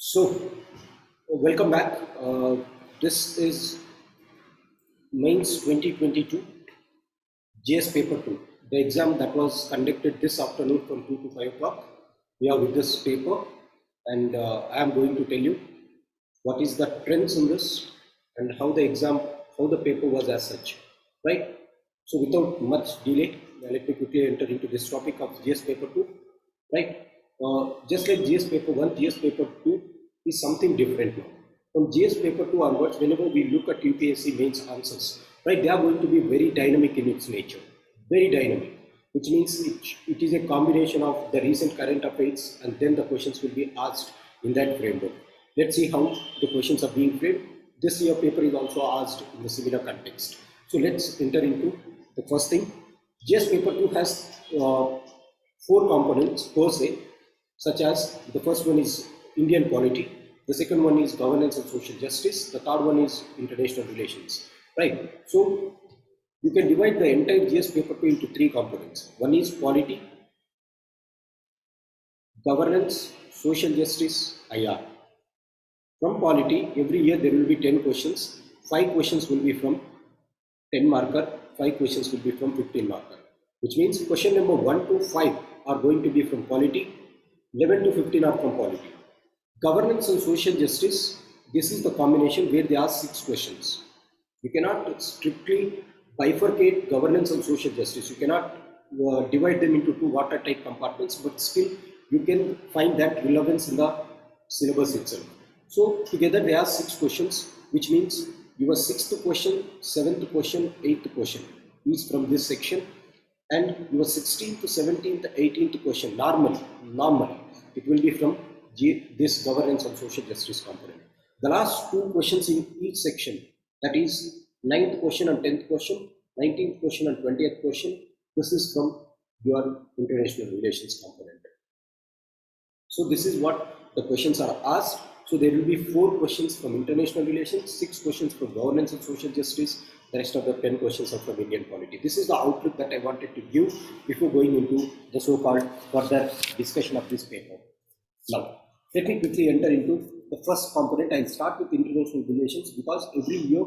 So, welcome back. This is Mains 2022 GS Paper 2, the exam that was conducted this afternoon from 2 to 5 o'clock. We are with this paper, and I am going to tell you what is the trends in this and how the paper was as such, right? So, without much delay, let me quickly enter into this topic of GS Paper 2, right? Just like GS Paper 1, GS Paper 2 is something different now. From GS Paper 2 onwards, whenever we look at UPSC mains answers, right, they are going to be very dynamic in its nature, very dynamic, which means it is a combination of the recent current affairs and then the questions will be asked in that framework. Let's see how the questions are being framed. This year paper is also asked in the similar context. So let's enter into the first thing. GS Paper 2 has four components per se, such as the first one is Indian polity, the second one is governance and social justice, the third one is international relations, right? So you can divide the entire GS paper 2 into three components. One is polity, governance, social justice, IR. From polity, every year there will be 10 questions. 5 questions will be from 10 marker, 5 questions will be from 15 marker, which means question number 1 to 5 are going to be from polity, 11 to 15 are from polity. Governance and social justice, this is the combination where they ask 6 questions. You cannot strictly bifurcate governance and social justice. You cannot divide them into two watertight compartments, but still you can find that relevance in the syllabus itself. So together they ask 6 questions, which means your 6th question, 7th question, 8th question is from this section, and your 16th, 17th, 18th question normally it will be from this governance and social justice component. The last 2 questions in each section, that is 9th question and 10th question, 19th question and 20th question, this is from your international relations component. So this is what the questions are asked. So there will be 4 questions from international relations, 6 questions from governance and social justice, the rest of the 10 questions are from Indian polity. This is the outlook that I wanted to give before going into the so-called further discussion of this paper. Now, let me quickly enter into the first component. I'll start with international relations because every year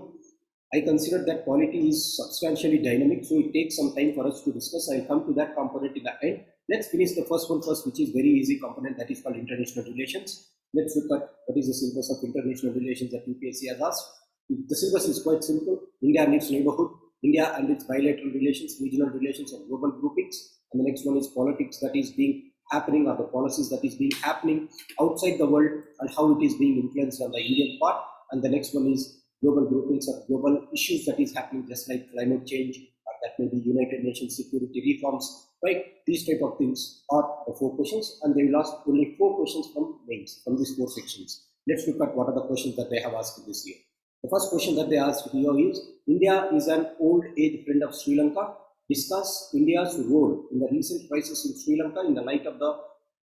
I consider that polity is substantially dynamic, so it takes some time for us to discuss. I'll come to that component in the end. Let's finish the first one first, which is very easy component, that is called international relations. Let's look at what is the syllabus of international relations that UPSC has asked. The syllabus is quite simple. India and its neighborhood, India and its bilateral relations, regional relations and global groupings. And the next one is politics that is being happening, or the policies that is being happening outside the world and how it is being influenced on the Indian part. And the next one is global groupings or global issues that is happening, just like climate change, or that may be United Nations security reforms, right? These type of things are the 4 questions, and they will ask only 4 questions from mains, from these 4 sections. Let's look at what are the questions that they have asked this year. The first question that they asked here is, India is an old age friend of Sri Lanka. Discuss India's role in the recent crisis in Sri Lanka in the light of the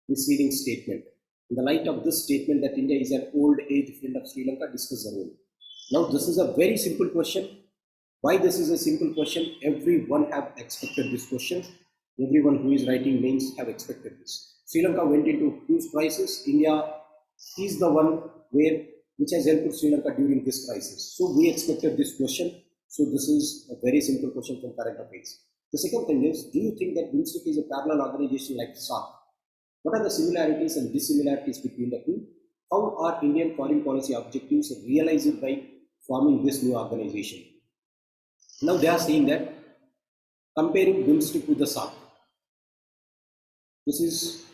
preceding statement. In the light of this statement that India is an old age friend of Sri Lanka, discuss the role. Now this is a very simple question. Why this is a simple question? Everyone have expected this question. Everyone who is writing mains have expected this. Sri Lanka went into huge crisis. India is the one which has helped Sri Lanka during this crisis. So we expected this question. So this is a very simple question from current affairs. The second thing is, do you think that BIMSTEC is a parallel organization like SAC? What are the similarities and dissimilarities between the two? How are Indian foreign policy objectives realized by forming this new organization? Now they are saying that comparing BIMSTEC with the SAC, this is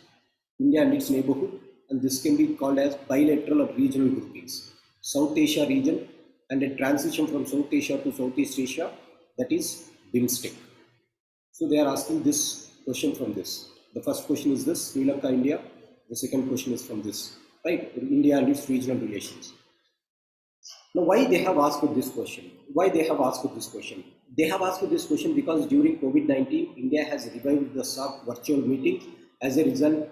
India and its neighborhood, and this can be called as bilateral or regional groupings. South Asia region and a transition from South Asia to Southeast Asia, that is BIMSTEC. So they are asking this question from this. The first question is this, Sri Lanka, India. The second question is from this, right? India and its regional relations. Now, why they have asked this question? Why they have asked this question? They have asked this question because during COVID-19, India has revived the SAC virtual meeting. As a result,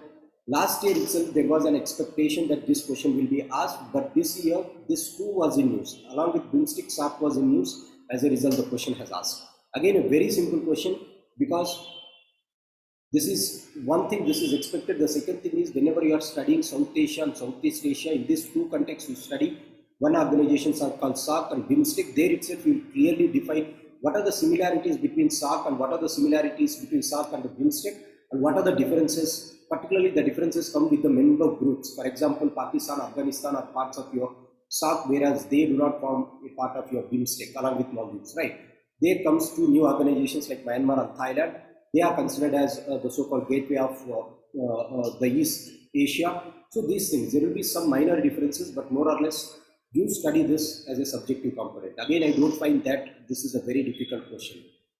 last year itself, there was an expectation that this question will be asked, but this year, this too was in news. Along with BIMSTEC, SAC was in news. As a result, the question has asked. Again, a very simple question, because This is one thing, this is expected. The second thing is, whenever you are studying South Asia and Southeast Asia, in these two contexts you study, one organizations are called SAARC and BIMSTEC. There itself you clearly define what are the similarities between SAARC and what are the similarities between SAARC and the BIMSTEC, and what are the differences. Particularly the differences come with the member groups. For example, Pakistan, Afghanistan are parts of your SAARC, whereas they do not form a part of your BIMSTEC along with Maldives, right? There comes two new organizations like Myanmar and Thailand. They are considered as the so-called gateway of the East Asia. So these things, there will be some minor differences, but more or less you study this as a subjective component. Again, I don't find that this is a very difficult question.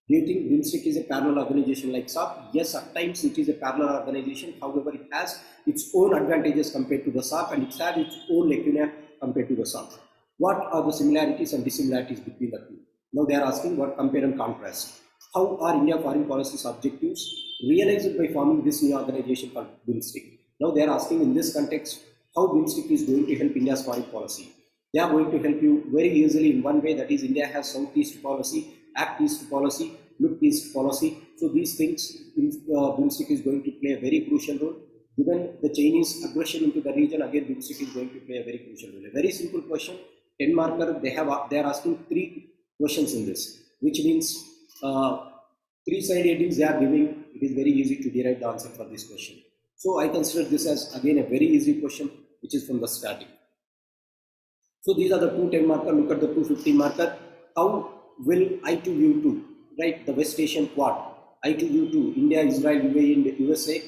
Do you think BIMSTEC is a parallel organization like SAARC? Yes, at times it is a parallel organization. However, it has its own advantages compared to the SAARC, and it has its own lacuna compared to the SAARC. What are the similarities and dissimilarities between the two? Now they are asking what compare and contrast. How are India foreign policy's objectives realized by forming this new organization called BIMSTEC? Now they are asking in this context how BIMSTEC is going to help India's foreign policy. They are going to help you very easily in one way, that is, India has Southeast policy, Act East policy, Look East policy. So these things, BIMSTEC is going to play a very crucial role. Given the Chinese aggression into the region, again BIMSTEC is going to play a very crucial role. A very simple question, 10 marker. They are asking 3 questions in this, which means 3 side headings they are giving. It is very easy to derive the answer for this question. So I consider this as again a very easy question, which is from the starting. So these are the 2 10 marker. Look at the 2 15 marker. How will I2U2, right, the West Asian Quad, I2U2, India, Israel, UAE, and USA,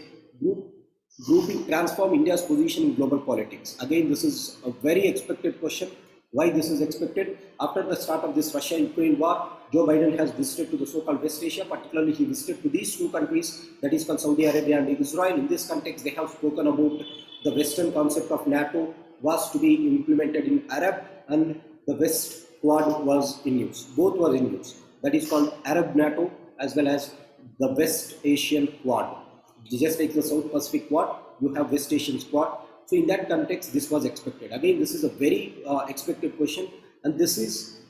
grouping transform India's position in global politics? Again, this is a very expected question. Why this is expected? After the start of this Russia-Ukraine war, Joe Biden has visited to the so-called West Asia. Particularly, he visited to these 2 countries, that is called Saudi Arabia and Israel. In this context, they have spoken about the Western concept of NATO was to be implemented in Arab, and the West Quad was in use. Both were in use. That is called Arab NATO as well as the West Asian Quad. Just like the South Pacific Quad, you have West Asian Quad. So in that context, this was expected. Again, this is a very expected question, and this is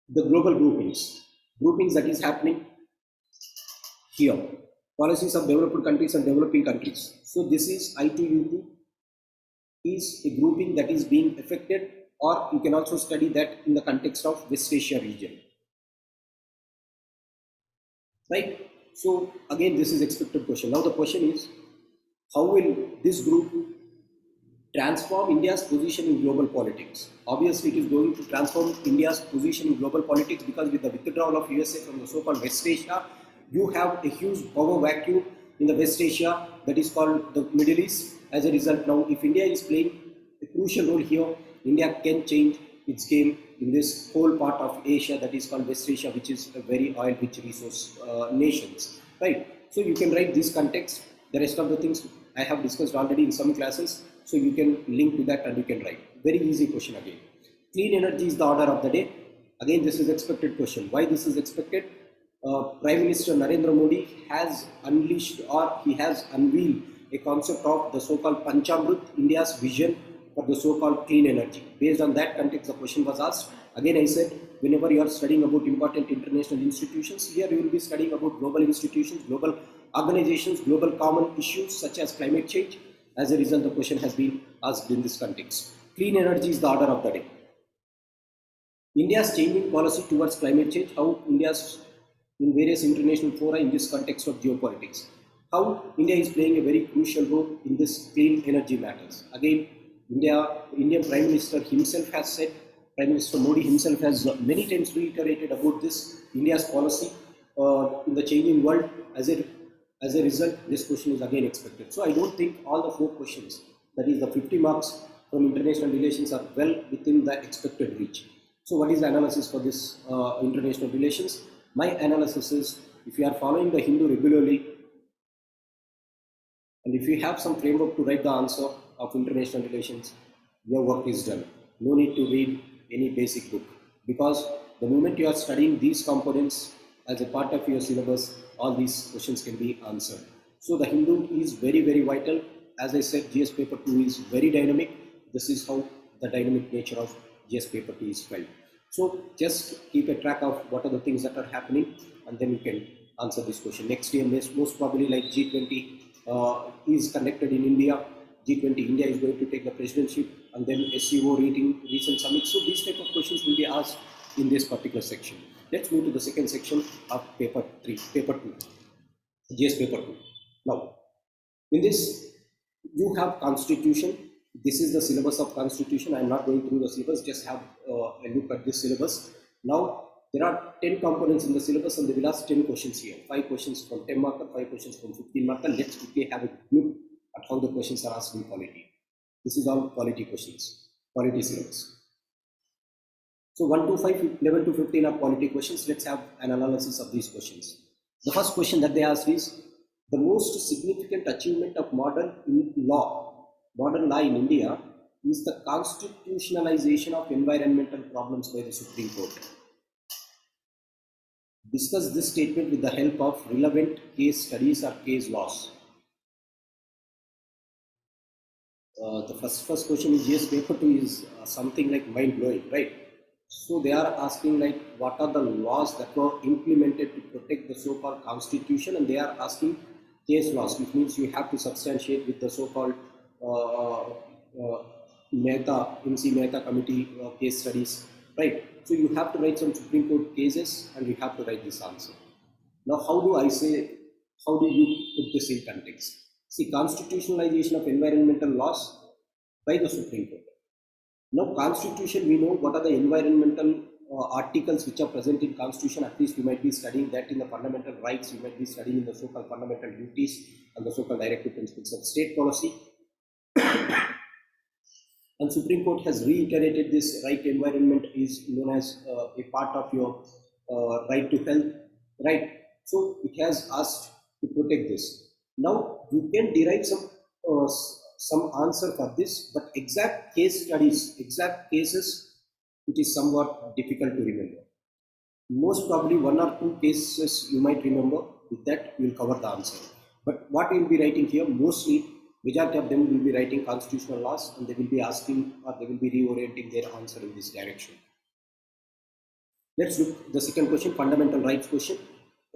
the global groupings that is happening here. Policies of developed countries and developing countries. So this is I2U2 is a grouping that is being affected, or you can also study that in the context of West Asia region, right? So again, this is expected question. Now the question is, how will this group transform India's position in global politics? Obviously, it is going to transform India's position in global politics, because with the withdrawal of USA from the so-called West Asia, you have a huge power vacuum in the West Asia that is called the Middle East. As a result, now if India is playing a crucial role here, India can change its game in this whole part of Asia that is called West Asia, which is a very oil-rich resource nations, right? So you can write this context. The rest of the things I have discussed already in some classes, so you can link to that and you can write. Very easy question again. Clean energy is the order of the day. Again, this is expected question. Why this is expected? Prime Minister Narendra Modi has unleashed, or he has unveiled, a concept of the so-called Panchamrit, India's vision for the so-called clean energy. Based on that context, the question was asked. Again, I said, whenever you are studying about important international institutions, here you will be studying about global institutions, global organizations, global common issues such as climate change. As a result, the question has been asked in this context. Clean energy is the order of the day. India's changing policy towards climate change, how India's in various international fora in this context of geopolitics. How India is playing a very crucial role in this clean energy matters. Again, Indian Prime Minister himself has said, Prime Minister Modi himself has many times reiterated about this, India's policy in the changing world. As a result, this question is again expected. So I don't think all the 4 questions, that is the 50 marks from international relations, are well within the expected reach. So what is the analysis for this international relations? My analysis is, if you are following the Hindu regularly, and if you have some framework to write the answer of international relations, your work is done. No need to read any basic book, because the moment you are studying these components as a part of your syllabus, all these questions can be answered. So the Hindu is very, very vital. As I said, GS paper 2 is very dynamic. This is how the dynamic nature of GS paper 2 is felt. So just keep a track of what are the things that are happening, and then you can answer this question. Next year, most probably like G20 is conducted in India. G20, India is going to take the presidency, and then SCO rating, recent summit. So these type of questions will be asked in this particular section. Let's move to the second section of paper 2, GS paper 2. Now, in this, you have Constitution. This is the syllabus of Constitution. I am not going through the syllabus, just have a look at this syllabus. Now, there are 10 components in the syllabus, and they will ask 10 questions here. 5 questions from 10 marker, 5 questions from 15 marker. Let's quickly have a look at how the questions are asked in polity. This is all polity questions, polity syllabus. So 1 to 5, 11 to 15 are polity questions. Let's have an analysis of these questions. The first question that they asked is, the most significant achievement of modern law in India is the constitutionalization of environmental problems by the Supreme Court. Discuss this statement with the help of relevant case studies or case laws. The first question in GS paper 2 is something like mind-blowing, right? So they are asking like, what are the laws that were implemented to protect the so-called constitution, and they are asking case laws, which means you have to substantiate with the so-called Mehta committee case studies, right? So you have to write some Supreme Court cases, and you have to write this answer. Now, how do you put this in context? See, constitutionalization of environmental laws by the Supreme Court. Now, Constitution, we know what are the environmental articles which are present in Constitution. At least you might be studying that in the fundamental rights, you might be studying in the so-called fundamental duties and the so-called directive principles of state policy. And Supreme Court has reiterated this right to environment is known as a part of your right to health, right? So it has asked to protect this. Now you can derive some answer for this, but exact case studies, exact cases, it is somewhat difficult to remember. Most probably 1 or 2 cases you might remember. With that, you will cover the answer. But what you will be writing here, mostly majority of them will be writing constitutional laws, and they will be asking, or they will be reorienting their answer in this direction. Let's look at the second question, fundamental rights question.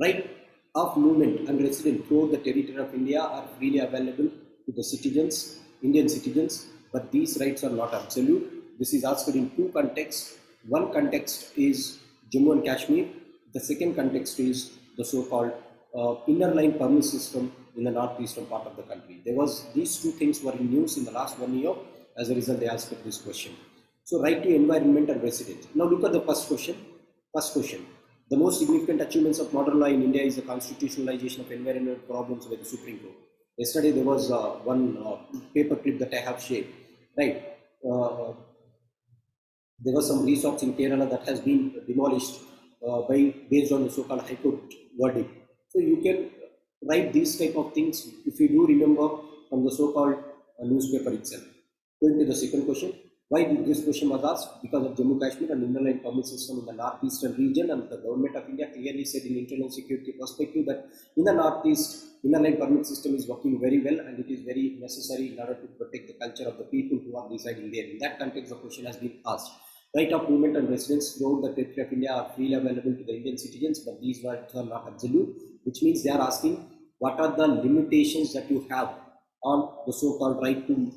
Right of movement and residence throughout the territory of India are freely available to the citizens, Indian citizens, but these rights are not absolute. This is asked in 2 contexts. One context is Jammu and Kashmir. The second context is the so-called inner line permit system in the northeastern part of the country. These 2 things were in news in the last 1 year. As a result, they asked this question. So, right to environment and residence. Now, look at the first question. The most significant achievements of modern law in India is the constitutionalization of environmental problems by the Supreme Court. Yesterday, there was one paper clip that I have shared. Right. There were some resorts in Kerala that has been demolished based on the so-called High Court verdict. So you can write these type of things if you do remember from the so-called newspaper itself. Going to the second question, why did this question was asked? Because of Jammu Kashmir and inner line permit system in the northeastern region, and the government of India clearly said in internal security perspective that in the northeast, inner line permit system is working very well, and it is very necessary in order to protect the culture of the people who are residing there. In that context, the question has been asked. Right of movement and residence throughout the territory of India are freely available to the Indian citizens, but these rights are not absolute, which means they are asking what are the limitations that you have on the so-called right to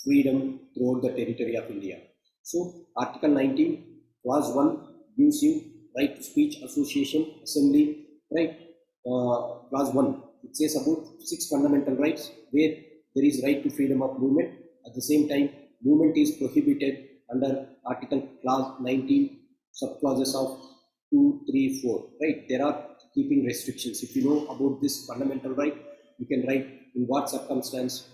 freedom throughout the territory of India. So, Article 19, Clause 1 gives you right to speech, association, assembly, right? Clause 1, it says about 6 fundamental rights where there is right to freedom of movement. At the same time, movement is prohibited under Article Clause 19, subclauses of 2, 3, 4, right? There are keeping restrictions. If you know about this fundamental right, you can write in what circumstance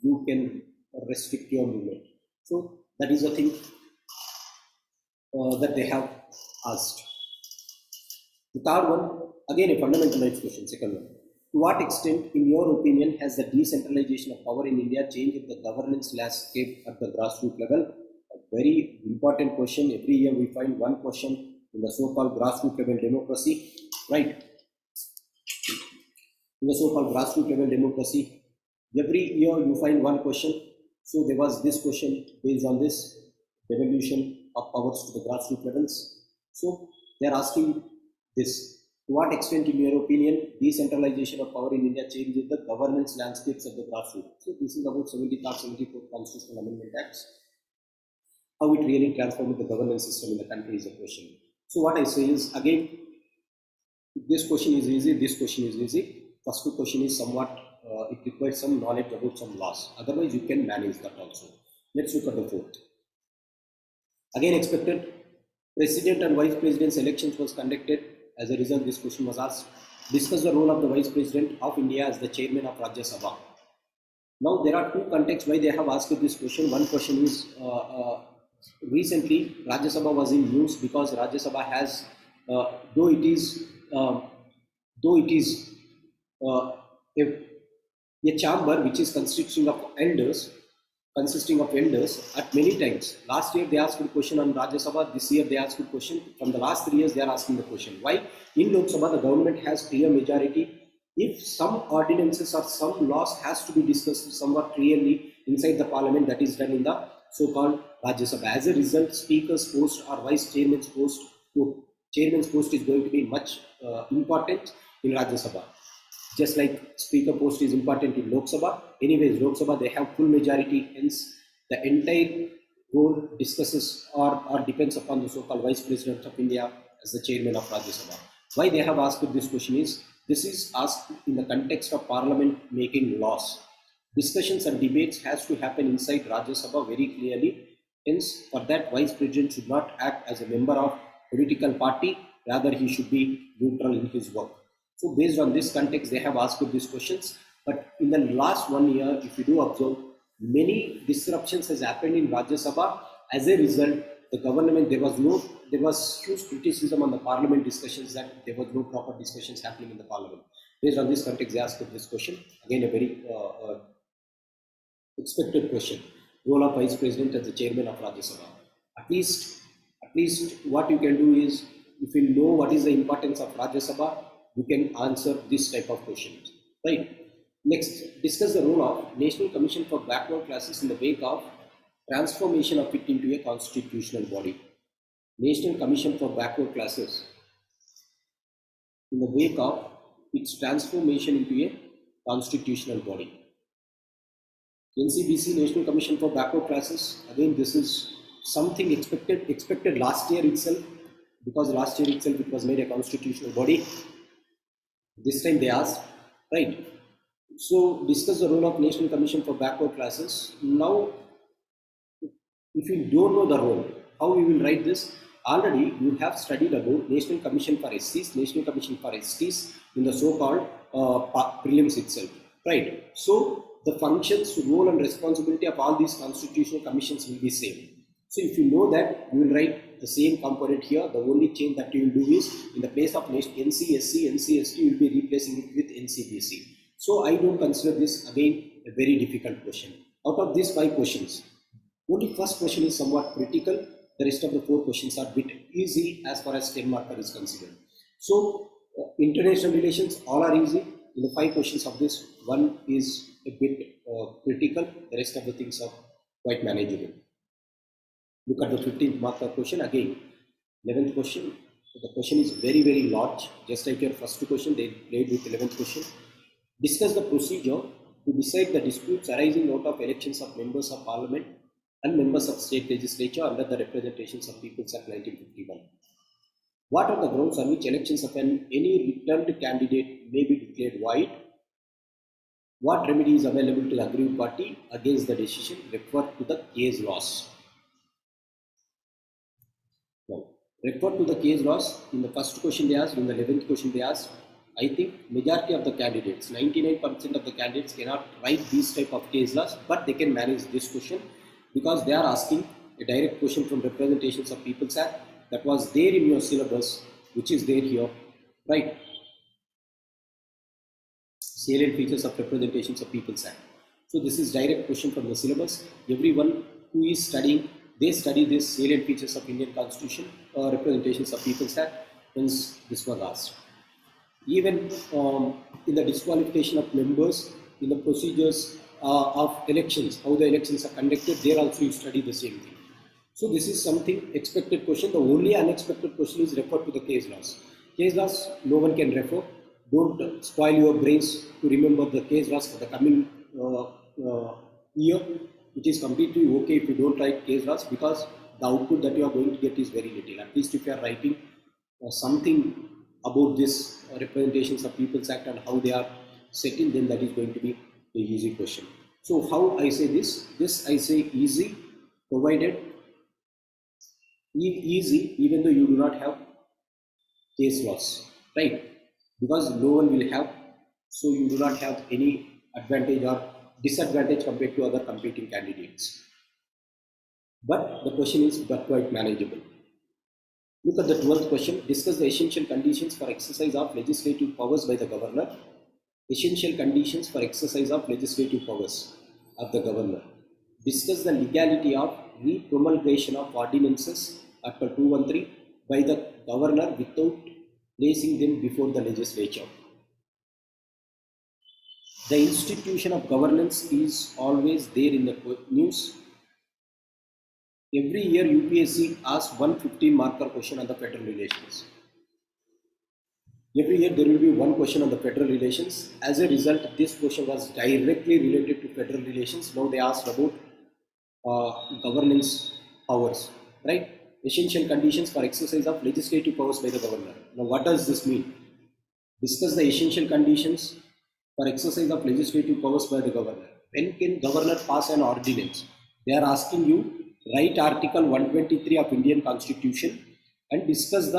you can restrict your movement. So that is the thing that they have asked. The third one, again a fundamental rights question, second one. To what extent, in your opinion, has the decentralization of power in India changed the governance landscape at the grassroots level? A very important question. Every year we find one question in the so-called grassroots level democracy, right? In the so-called grassroots level democracy, every year you find one question. So there was this question based on this devolution of powers to the grassroots levels. So they are asking this. To what extent, in your opinion, decentralization of power in India changes the governance landscapes of the grassroots? So this is about 73rd, 74th Constitutional Amendment Acts. How it really transformed the governance system in the country is a question. So what I say is, again, this question is easy, this question is easy. First question is somewhat, it requires some knowledge about some laws. Otherwise, you can manage that also. Let's look at the fourth. Again, expected. President and Vice President's elections was conducted. As a result, this question was asked. Discuss the role of the Vice President of India as the Chairman of Rajya Sabha. Now, there are two contexts why they have asked this question. One question is, recently, Rajya Sabha was in news because Rajya Sabha has, though it is a chamber which is consisting of elders, at many times. Last year they asked a question on Rajya Sabha, this year they asked a question. From the last 3 years they are asking the question. Why? In Lok Sabha the government has clear majority. If some ordinances or some laws has to be discussed somewhat clearly inside the parliament, that is done in the so-called Rajya Sabha. As a result, speaker's post or vice chairman's post is going to be much important in Rajya Sabha. Just like speaker post is important in Lok Sabha. Anyways, Lok Sabha they have full majority, hence the entire role discusses or depends upon the so-called Vice President of India as the chairman of Rajya Sabha. Why they have asked this question is, this is asked in the context of Parliament making laws. Discussions and debates has to happen inside Rajya Sabha very clearly. Hence, for that, Vice President should not act as a member of political party. Rather, he should be neutral in his work. So based on this context, they have asked these questions. But in the last 1 year, if you do observe, many disruptions has happened in Rajya Sabha. As a result, the government, there was huge criticism on the parliament discussions that there was no proper discussions happening in the parliament. Based on this context, they asked this question. Again, a very expected question. Role of Vice President as the chairman of Rajya Sabha. At least what you can do is, if you know what is the importance of Rajya Sabha, you can answer this type of questions, right? Next, discuss the role of National Commission for Backward Classes in the wake of transformation of it into a constitutional body. National Commission for Backward Classes in the wake of its transformation into a constitutional body. NCBC, National Commission for Backward Classes, again this is something expected last year itself, because last year itself it was made a constitutional body. This time they asked, right? So discuss the role of National Commission for Backward Classes. Now, if you don't know the role, how we will write this? Already you have studied about National Commission for SCs, National Commission for STs in the so-called prelims itself, right? So the functions, role and responsibility of all these constitutional commissions will be same. So if you know that, you will write the same component here. The only change that you will do is, in the place of NCSC, NCST, you will be replacing it with NCBC. So I don't consider this again a very difficult question. Out of these 5 questions, only first question is somewhat critical. The rest of the 4 questions are a bit easy as far as 10 marker is considered. So international relations, all are easy. In the 5 questions of this, one is a bit critical. The rest of the things are quite manageable. Look at the 15th marker question again. 11th question. The question is very, very large. Just like your first question, they played with 11th question. Discuss the procedure to decide the disputes arising out of elections of members of parliament and members of state legislature under the Representations of Peoples Act 1951. What are the grounds on which elections of any returned candidate may be declared void? What remedy is available to the aggrieved party against the decision? Refer to the case laws. Now, refer to the case laws. In the first question they asked, in the 11th question they asked, I think majority of the candidates, 99% of the candidates cannot write these type of case laws, but they can manage this question because they are asking a direct question from Representations of Peoples Act that was there in your syllabus, which is there here, right? Salient features of Representations of Peoples Act. So this is direct question from the syllabus. Everyone who is studying, they study this salient features of Indian Constitution or Representations of Peoples Act. Hence, this was asked. Even in the disqualification of members, in the procedures of elections, how the elections are conducted, there also you study the same thing. So this is something expected question. The only unexpected question is referred to the case laws. Case laws, no one can refer. Don't spoil your brains to remember the case laws for the coming year. It is completely okay if you don't write case laws, because the output that you are going to get is very little. At least if you are writing something about this representations of People's Act and how they are settled, then that is going to be a easy question. So how I say this? This I say easy, provided easy even though you do not have case laws, right? Because no one will have, so you do not have any advantage or disadvantage compared to other competing candidates. But the question is but quite manageable. Look at the 12th question. Discuss the essential conditions for exercise of legislative powers by the governor. Essential conditions for exercise of legislative powers of the governor. Discuss the legality of re-promulgation of ordinances, Article 213, by the governor without placing them before the legislature. The institution of governance is always there in the news. Every year UPSC asks 150 marker question on the federal relations. Every year there will be one question on the federal relations. As a result, this question was directly related to federal relations. Now they asked about governance powers, right? Essential conditions for exercise of legislative powers by the governor. Now what does this mean? Discuss the essential conditions for exercise of legislative powers by the governor. When can governor pass an ordinance? They are asking you write Article 123 of Indian Constitution and discuss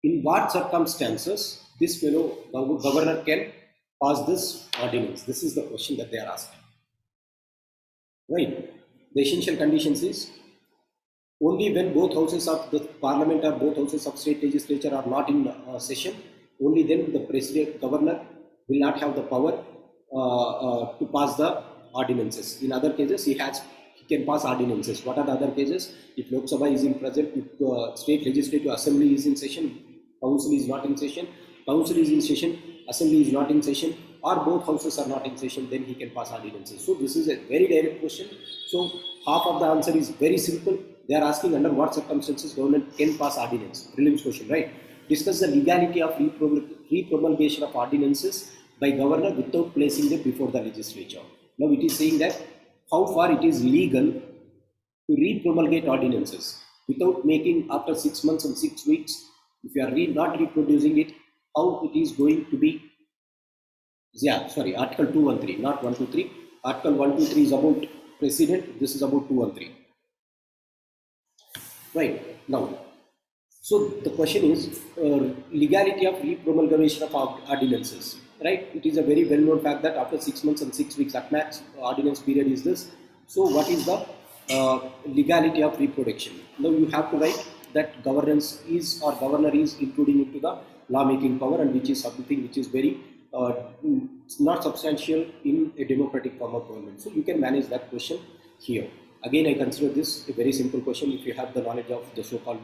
in what circumstances this fellow governor can pass this ordinance. This is the question that they are asking. Right. The essential conditions is only when both houses of the parliament or both houses of state legislature are not in session, only then the president governor will not have the power to pass the ordinances. In other cases, he can pass ordinances. What are the other cases? If Lok Sabha is in present, if state legislative assembly is in session, council is not in session, council is in session, assembly is not in session, or both houses are not in session, then he can pass ordinances. So this is a very direct question. So half of the answer is very simple. They are asking under what circumstances government can pass ordinance. Prelims question, right? Discuss the legality of re-promulgation of ordinances by governor without placing them before the legislature. Now it is saying that how far it is legal to re-promulgate ordinances without making after 6 months and 6 weeks. If you are not reproducing it, how it is going to be? Yeah, sorry, Article 213, not 123. Article 123 is about president. This is about 213. Right now, so the question is legality of re-promulgation of ordinances. Right, it is a very well-known fact that after 6 months and 6 weeks, at max ordinance period is this. So, what is the legality of reproduction? Now, you have to write that governance is or governor is including into the lawmaking power, and which is something which is very not substantial in a democratic form of government. So, you can manage that question here. Again, I consider this a very simple question if you have the knowledge of the so-called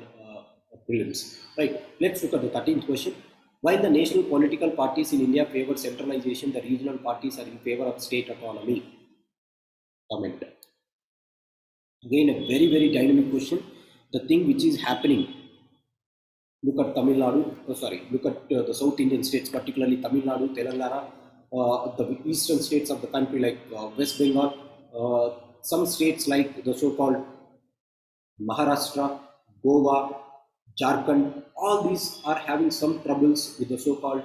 prelims. Right. Let's look at the 13th question. While the national political parties in India favor centralization, the regional parties are in favor of state autonomy. Comment. Again, a very, very dynamic question. The thing which is happening, look at Tamil Nadu, look at the South Indian states, particularly Tamil Nadu, Telangana, the eastern states of the country like West Bengal, some states like the so-called Maharashtra, Goa, Jharkhand, all these are having some troubles with the so-called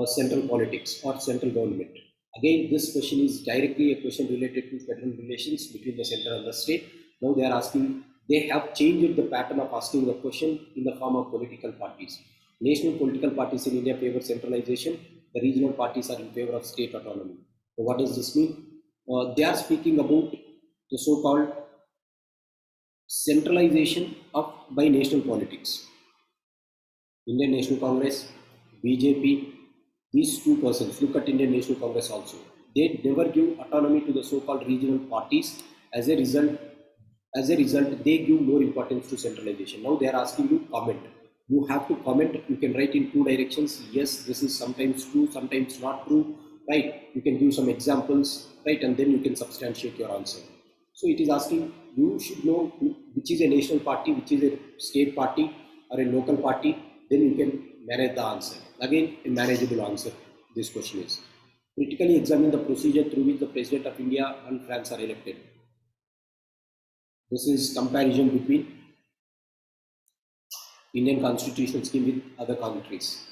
central politics or central government. Again, this question is directly a question related to federal relations between the center and the state. Now they are asking, they have changed the pattern of asking the question in the form of political parties. National political parties in India favor centralization, the regional parties are in favor of state autonomy. So what does this mean? They are speaking about the so-called centralization by national politics. Indian National Congress, BJP, these two persons, look at Indian National Congress also. They never give autonomy to the so-called regional parties. As a result, they give more importance to centralization. Now they are asking you comment. You have to comment. You can write in two directions. Yes, this is sometimes true, sometimes not true. Right? You can give some examples, right? And then you can substantiate your answer. So it is asking, you should know which is a national party, which is a state party or a local party. Then you can manage the answer. Again, a manageable answer. This question is critically examine the procedure through which the President of India and France are elected. This is comparison between Indian constitutional scheme with other countries.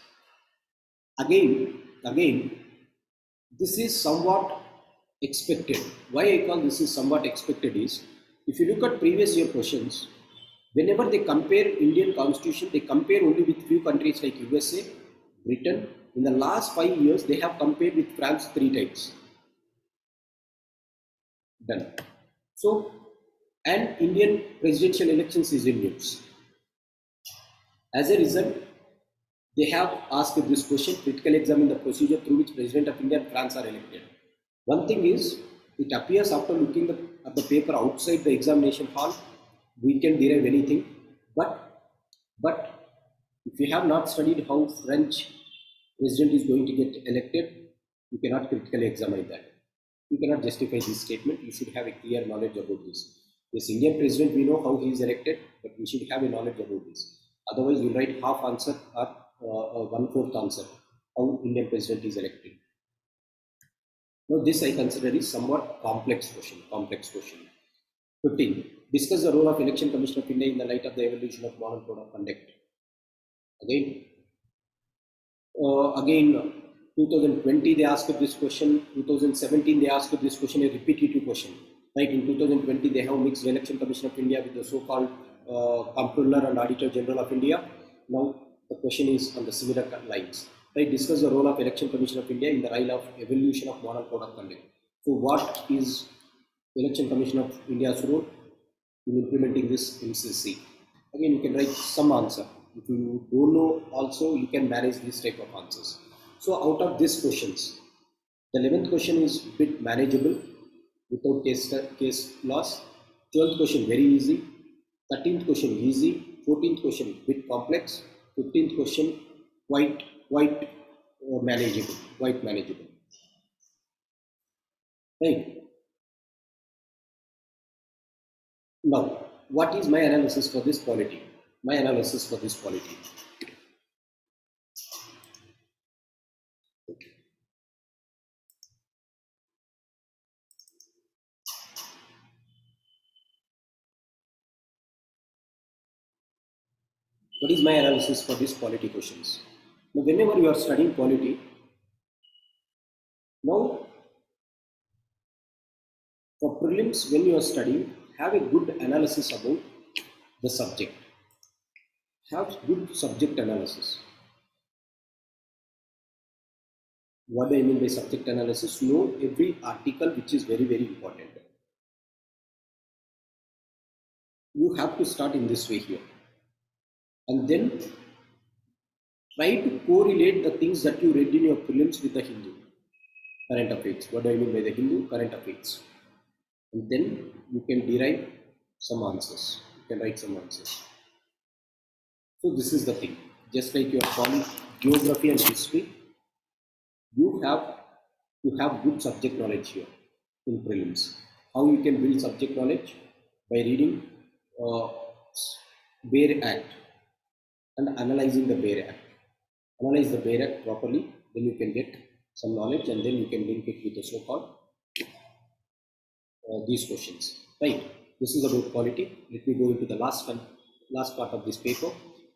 Again, this is somewhat expected. Why I call this is somewhat expected is, if you look at previous year questions, whenever they compare Indian constitution, they compare only with few countries like USA, Britain. In the last 5 years, they have compared with France 3 times. Done. So, and Indian presidential elections is in news. As a result, they have asked this question, critically examine the procedure through which President of India and France are elected. One thing is, it appears after looking at the paper outside the examination hall, we can derive anything. But if you have not studied how French president is going to get elected, you cannot critically examine that. You cannot justify this statement. You should have a clear knowledge about this. This Indian president, we know how he is elected, but we should have a knowledge about this. Otherwise, you write half answer or 1/4 answer how Indian president is elected. Now, this I consider is somewhat complex question. 15. Discuss the role of Election Commission of India in the light of the evolution of modern code of conduct. Again, 2020 they asked this question. 2017 they asked this question, a repetitive question. Right, in 2020 they have mixed Election Commission of India with the so-called Comptroller and Auditor General of India. Now the question is on the similar lines. Right, discuss the role of Election Commission of India in the rise of evolution of modern code of conduct. So what is Election Commission of India's role in implementing this MCC? Again, you can write some answer. If you don't know also, you can manage this type of answers. So out of these questions, the 11th question is bit manageable without case loss. 12th question very easy. 13th question easy. 14th question bit complex. 15th question quite manageable. Right. Now, what is my analysis for this polity? What is my analysis for these polity questions? Now, whenever you are studying polity, now for prelims, when you are studying, have a good analysis about the subject. Have good subject analysis. What do I mean by subject analysis? Know every article, which is very, very important. You have to start in this way here. And then try to correlate the things that you read in your prelims with the Hindu current affairs. What do I mean by the Hindu current affairs? And then you can derive some answers. You can write some answers. So this is the thing. Just like your geography and history, you have good subject knowledge here in prelims. How you can build subject knowledge? By reading Baer Act and analyzing the Baer Act. Analyze the Baer Act properly, then you can get some knowledge, and then you can link it with the so-called these questions. Right. This is about polity. Let me go into the last part of this paper,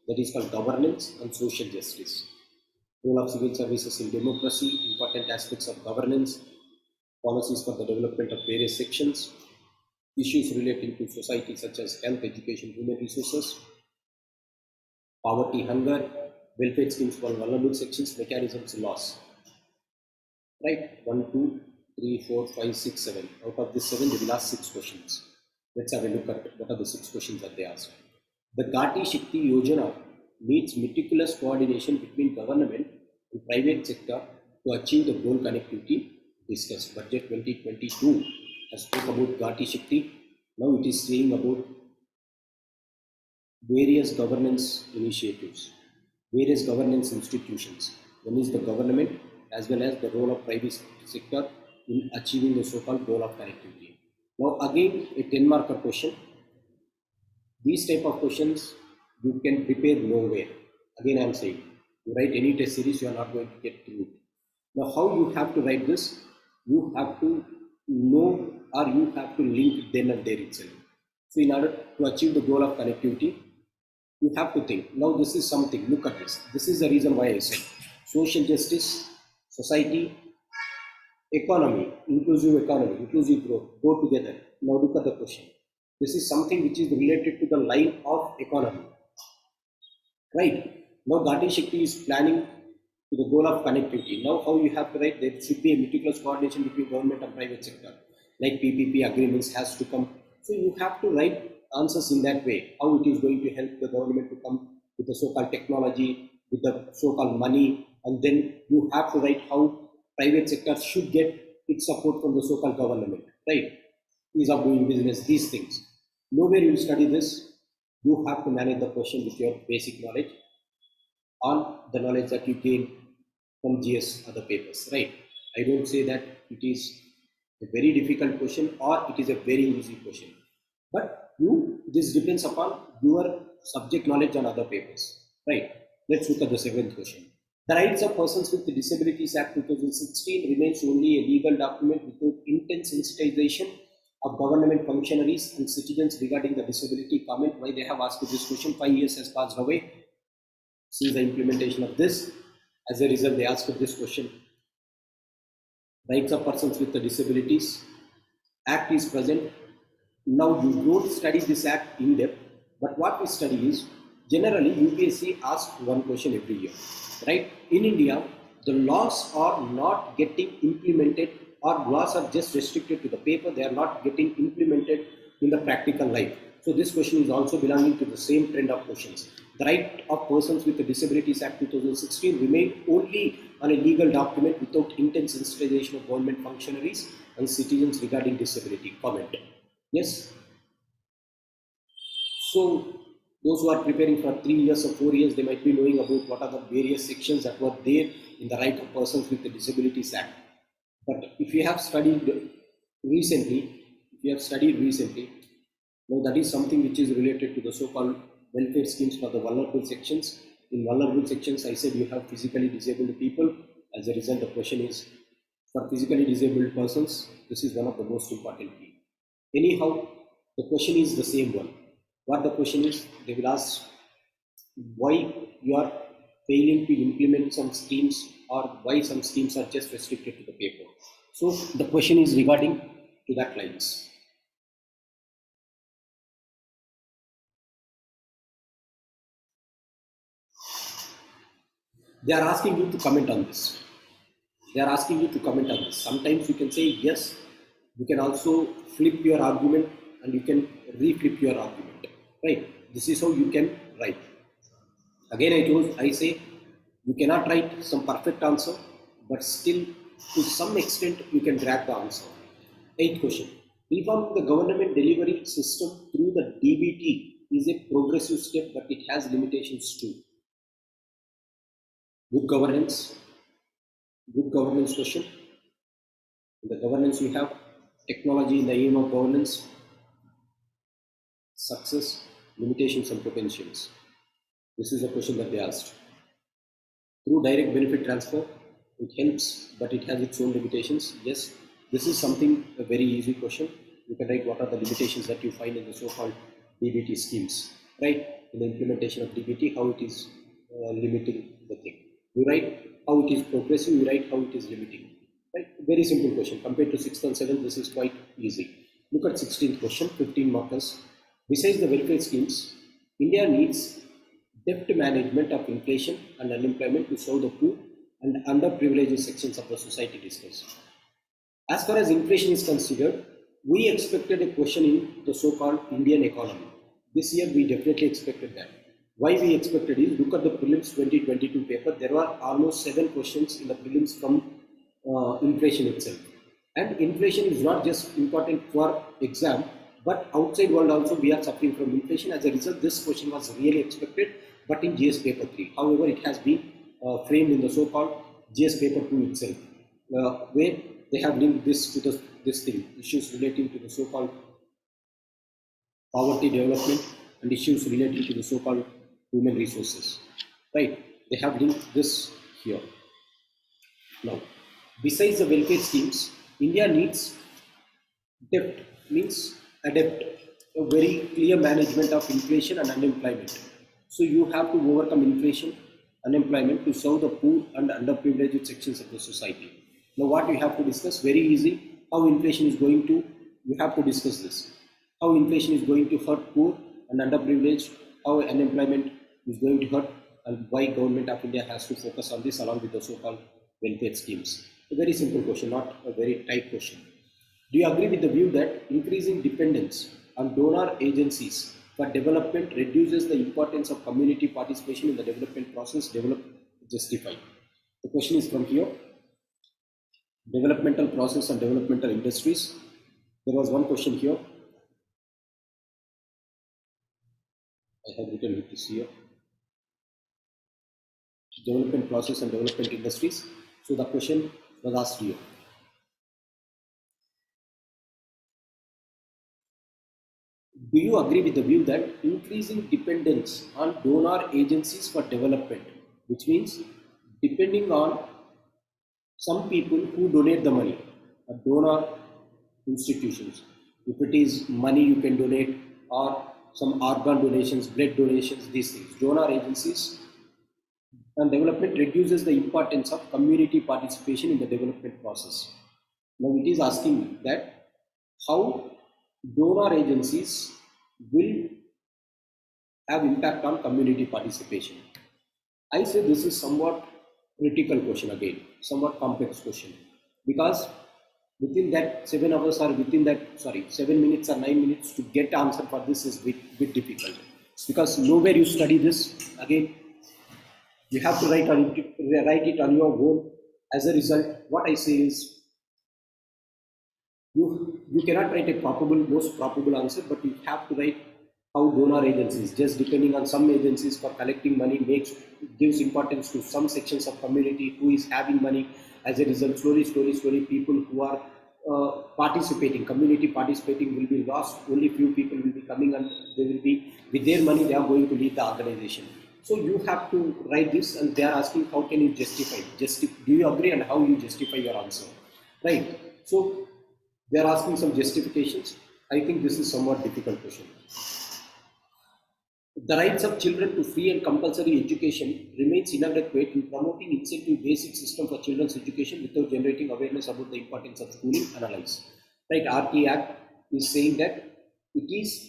that is called governance and social justice. Role of civil services in democracy, important aspects of governance, policies for the development of various sections, issues relating to society such as health, education, human resources, poverty, hunger, welfare schemes for vulnerable sections, mechanisms, laws. Right? 1, 2, 3, 4, 5, 6, 7. Out of this 7, they will ask 6 questions. Let's have a look at what are the 6 questions that they asked. The Gati Shakti Yojana needs meticulous coordination between government and private sector to achieve the goal connectivity discussed. Budget 2022 has spoke about Gati Shakti. Now it is saying about various governance initiatives, various governance institutions. One is the government as well as the role of private sector in achieving the so-called goal of connectivity. Now again a 10-marker question. These type of questions you can prepare nowhere. Again I am saying, You write any test series, you are not going to get through it. Now, how you have to write this? You have to know, or you have to link then and there itself. So, in order to achieve the goal of connectivity, you have to think. Now, this is something. Look at this. This is the reason why I said social justice, society, economy, inclusive growth go together. Now, look at the question. This is something which is related to the line of economy. Right. Now Gandhi Shakti is planning to the goal of connectivity. Now how you have to write, there should be a meticulous coordination between government and private sector. Like PPP agreements has to come. So you have to write answers in that way. How it is going to help the government to come with the so-called technology, with the so-called money, and then you have to write how private sector should get its support from the so-called government. Right. Ease of doing business, these things. Nowhere you study this. You have to manage the question with your basic knowledge on the knowledge that you gain from GS other papers, right? I don't say that it is a very difficult question or it is a very easy question, but this depends upon your subject knowledge on other papers, right? Let's look at the seventh question. The Rights of Persons with Disabilities Act 2016 remains only a legal document without intense sensitization of government functionaries and citizens regarding the disability. Comment why they have asked this question. 5 years has passed away since the implementation of this. As a result, they asked this question. Rights of Persons with Disabilities Act is present. Now you don't study this act in depth, but what we study is generally UPSC asks one question every year, right? In India, the laws are not getting implemented, or laws are just restricted to the paper, they are not getting implemented in the practical life. So this question is also belonging to the same trend of questions. The Right of Persons with Disabilities Act 2016 remained only on a legal document without intense sensitization of government functionaries and citizens regarding disability. Comment. Yes. So those who are preparing for 3 years or 4 years, they might be knowing about what are the various sections that were there in the Right of Persons with Disabilities Act. But if you have studied recently, now that is something which is related to the so-called welfare schemes for the vulnerable sections. In vulnerable sections, I said you have physically disabled people. As a result, the question is for physically disabled persons. This is one of the most important key. Anyhow, the question is the same one. What the question is, they will ask why you are failing to implement some schemes, or why some schemes are just restricted to the paper. So the question is regarding to that lines. They are asking you to comment on this. Sometimes you can say yes. You can also flip your argument and you can re-flip your argument. Right? This is how you can write. Again, I say you cannot write some perfect answer, but still to some extent you can drag the answer. Eighth question. Reforming the government delivery system through the DBT is a progressive step, but it has limitations too. Good governance question. In the governance we have technology in the aim of governance, success, limitations and potentials. This is a question that they asked. Through direct benefit transfer, it helps, but it has its own limitations. Yes, this is something, a very easy question. You can write what are the limitations that you find in the so-called DBT schemes, right? In the implementation of DBT, how it is limiting the thing. You write how it is progressive, you write how it is limiting. Right? Very simple question. Compared to 6th and 7th, this is quite easy. Look at 16th question, 15 markers. Besides the welfare schemes, India needs deft management of inflation and unemployment to serve the poor and underprivileged sections of the society discussed. As far as inflation is considered, we expected a question in the so-called Indian economy. This year we definitely expected that. Why we expected is, look at the prelims 2022 paper, there were almost 7 questions in the prelims from inflation itself. And inflation is not just important for exam, but outside world also we are suffering from inflation. As a result, this question was really expected, but in GS paper 3. However, it has been framed in the so-called GS paper 2 itself, where they have linked this to this thing, issues relating to the so-called poverty development and issues related to the so-called human resources. Right. They have linked this here. Now, besides the welfare schemes, India needs debt, means adapt a very clear management of inflation and unemployment. So you have to overcome inflation, unemployment to serve the poor and underprivileged sections of the society. Now what you have to discuss, very easy, how inflation is going to, you have to discuss this. How inflation is going to hurt poor and underprivileged, how unemployment is going to hurt, and why government of India has to focus on this along with the so-called welfare schemes. A very simple question, not a very tight question. Do you agree with the view that increasing dependence on donor agencies for development reduces the importance of community participation in the development process? Develop, justify. The question is from here. Developmental process and developmental industries. There was one question here. I have written with this here. Development process and development industries. So the question was asked here. Do you agree with the view that increasing dependence on donor agencies for development, which means depending on some people who donate the money, donor institutions, if it is money you can donate or some organ donations, blood donations, these things, donor agencies and development reduces the importance of community participation in the development process. Now it is asking that how donor agencies will have impact on community participation. I say this is somewhat critical question again, somewhat complex question, because within that 7 hours or within that 7 minutes or 9 minutes to get answer for this is bit difficult, because nowhere you study this. Again, you have to write it on your own. As a result, what I say is you cannot write a most probable answer, but you have to write how donor agencies, just depending on some agencies for collecting money, gives importance to some sections of community who is having money. As a result, slowly, people who are community participating will be lost. Only few people will be coming, and they will be, with their money, they are going to lead the organization. So you have to write this, and they are asking how can you justify? Do you agree, and how you justify your answer, right? So they are asking some justifications. I think this is somewhat difficult question. The rights of children to free and compulsory education remains inadequate in promoting incentive-based system for children's education without generating awareness about the importance of schooling. Analyze. Right, RT Act is saying that it is